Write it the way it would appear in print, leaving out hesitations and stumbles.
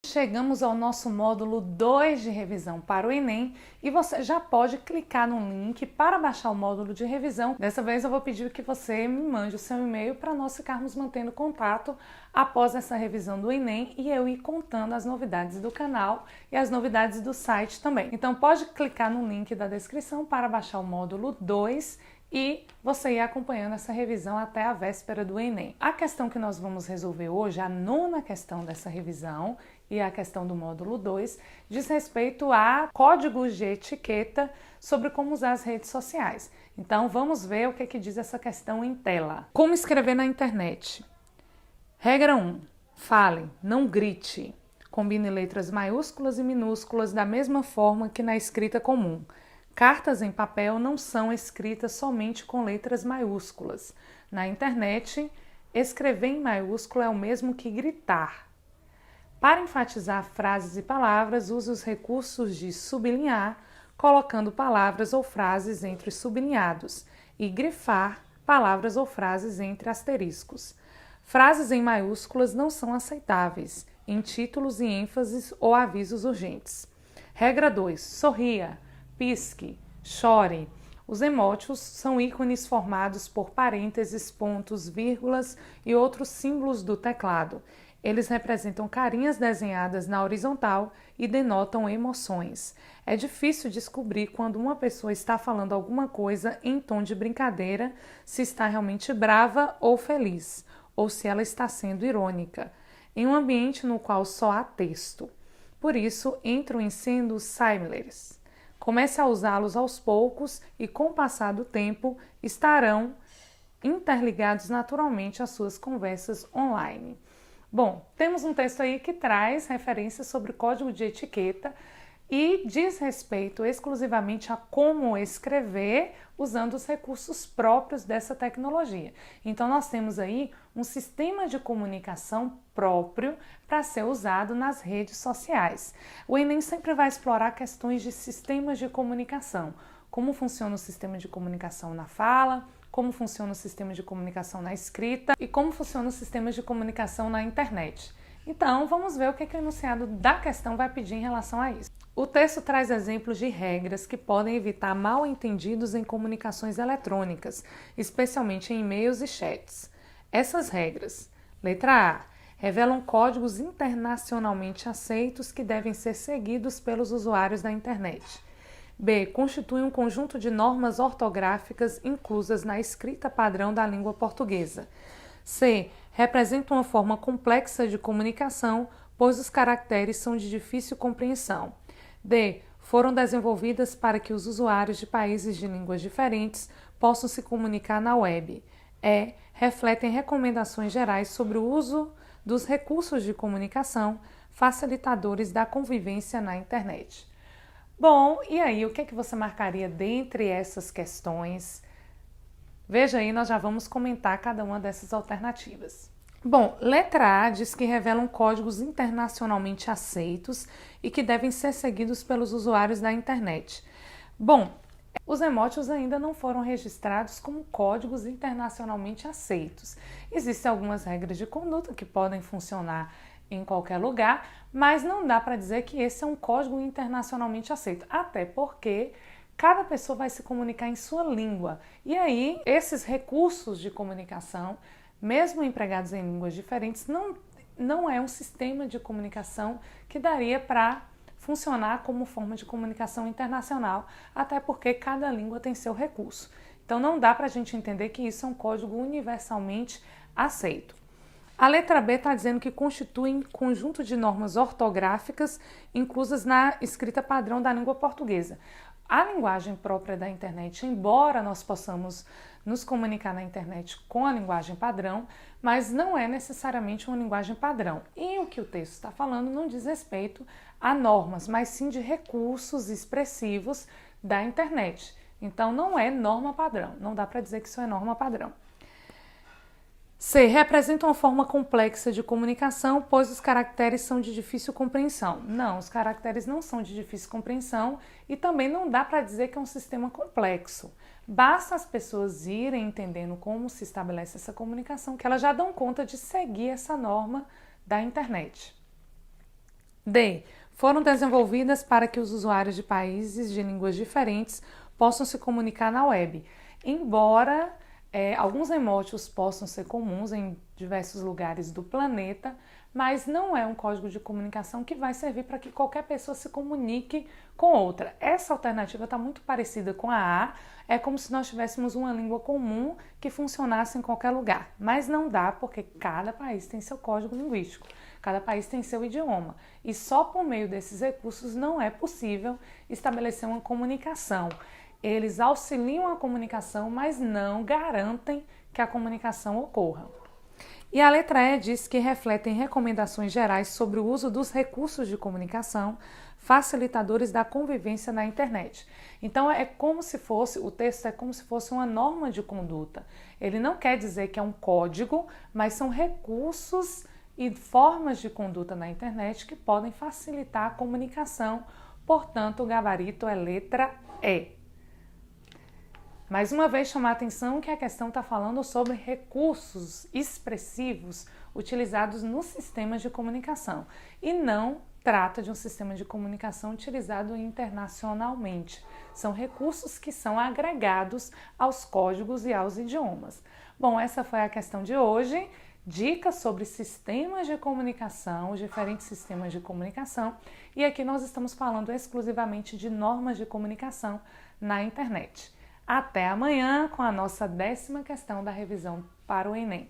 Chegamos ao nosso módulo 2 de revisão para o Enem e você já pode clicar no link para baixar o módulo de revisão. Dessa vez eu vou pedir que você me mande o seu e-mail para nós ficarmos mantendo contato após essa revisão do Enem e eu ir contando as novidades do canal e as novidades do site também. Então pode clicar no link da descrição para baixar o módulo 2 e você ir acompanhando essa revisão até a véspera do Enem. A questão que nós vamos resolver hoje, a nona questão dessa revisão e a questão do módulo 2, diz respeito a códigos de etiqueta sobre como usar as redes sociais. Então vamos ver o que diz essa questão em tela. Como escrever na internet? Regra 1. Fale, não grite. Combine letras maiúsculas e minúsculas da mesma forma que na escrita comum. Cartas em papel não são escritas somente com letras maiúsculas. Na internet, escrever em maiúsculo é o mesmo que gritar. Para enfatizar frases e palavras, use os recursos de sublinhar, colocando palavras ou frases entre sublinhados, e grifar palavras ou frases entre asteriscos. Frases em maiúsculas não são aceitáveis, em títulos e ênfases ou avisos urgentes. Regra 2. Sorria. Pisque, chore. Os emojis são ícones formados por parênteses, pontos, vírgulas e outros símbolos do teclado. Eles representam carinhas desenhadas na horizontal e denotam emoções. É difícil descobrir quando uma pessoa está falando alguma coisa em tom de brincadeira, se está realmente brava ou feliz, ou se ela está sendo irônica, em um ambiente no qual só há texto. Por isso, entram em cena os similars. Comece a usá-los aos poucos e, com o passar do tempo, estarão interligados naturalmente às suas conversas online. Bom, temos um texto aí que traz referências sobre código de etiqueta e diz respeito exclusivamente a como escrever usando os recursos próprios dessa tecnologia. Então nós temos aí um sistema de comunicação próprio para ser usado nas redes sociais. O Enem sempre vai explorar questões de sistemas de comunicação, como funciona o sistema de comunicação na fala, como funciona o sistema de comunicação na escrita e como funciona o sistema de comunicação na internet. Então, vamos ver o que o enunciado da questão vai pedir em relação a isso. O texto traz exemplos de regras que podem evitar mal-entendidos em comunicações eletrônicas, especialmente em e-mails e chats. Essas regras, letra A, revelam códigos internacionalmente aceitos que devem ser seguidos pelos usuários da internet. B. Constitui um conjunto de normas ortográficas inclusas na escrita padrão da língua portuguesa. C. Representa uma forma complexa de comunicação, pois os caracteres são de difícil compreensão. D. Foram desenvolvidas para que os usuários de países de línguas diferentes possam se comunicar na web. E. Refletem recomendações gerais sobre o uso dos recursos de comunicação facilitadores da convivência na internet. Bom, e aí, o que você marcaria dentre essas questões? Veja aí, nós já vamos comentar cada uma dessas alternativas. Bom, letra A diz que revelam códigos internacionalmente aceitos e que devem ser seguidos pelos usuários da internet. Bom, os emojis ainda não foram registrados como códigos internacionalmente aceitos. Existem algumas regras de conduta que podem funcionar em qualquer lugar, mas não dá para dizer que esse é um código internacionalmente aceito, até porque cada pessoa vai se comunicar em sua língua. E aí, esses recursos de comunicação, mesmo empregados em línguas diferentes, não é um sistema de comunicação que daria para funcionar como forma de comunicação internacional, até porque cada língua tem seu recurso. Então não dá para a gente entender que isso é um código universalmente aceito. A letra B está dizendo que constitui conjunto de normas ortográficas inclusas na escrita padrão da língua portuguesa. A linguagem própria da internet, embora nós possamos nos comunicar na internet com a linguagem padrão, mas não é necessariamente uma linguagem padrão. E o que o texto está falando não diz respeito a normas, mas sim de recursos expressivos da internet. Então não é norma padrão, não dá para dizer que isso é norma padrão. C. Representa uma forma complexa de comunicação, pois os caracteres são de difícil compreensão. Não, os caracteres não são de difícil compreensão e também não dá para dizer que é um sistema complexo. Basta as pessoas irem entendendo como se estabelece essa comunicação, que elas já dão conta de seguir essa norma da internet. D. Foram desenvolvidas para que os usuários de países de línguas diferentes possam se comunicar na web. Embora alguns emojis possam ser comuns em diversos lugares do planeta, mas não é um código de comunicação que vai servir para que qualquer pessoa se comunique com outra. Essa alternativa está muito parecida com a A, é como se nós tivéssemos uma língua comum que funcionasse em qualquer lugar, mas não dá porque cada país tem seu código linguístico, cada país tem seu idioma e só por meio desses recursos não é possível estabelecer uma comunicação. Eles auxiliam a comunicação, mas não garantem que a comunicação ocorra. E a letra E diz que refletem recomendações gerais sobre o uso dos recursos de comunicação facilitadores da convivência na internet. Então é como se fosse, o texto é como se fosse uma norma de conduta. Ele não quer dizer que é um código, mas são recursos e formas de conduta na internet que podem facilitar a comunicação. Portanto, o gabarito é letra E. Mais uma vez, chamar a atenção que a questão está falando sobre recursos expressivos utilizados nos sistemas de comunicação e não trata de um sistema de comunicação utilizado internacionalmente. São recursos que são agregados aos códigos e aos idiomas. Bom, essa foi a questão de hoje. Dicas sobre sistemas de comunicação, os diferentes sistemas de comunicação. E aqui nós estamos falando exclusivamente de normas de comunicação na internet. Até amanhã com a nossa 10ª questão da revisão para o Enem.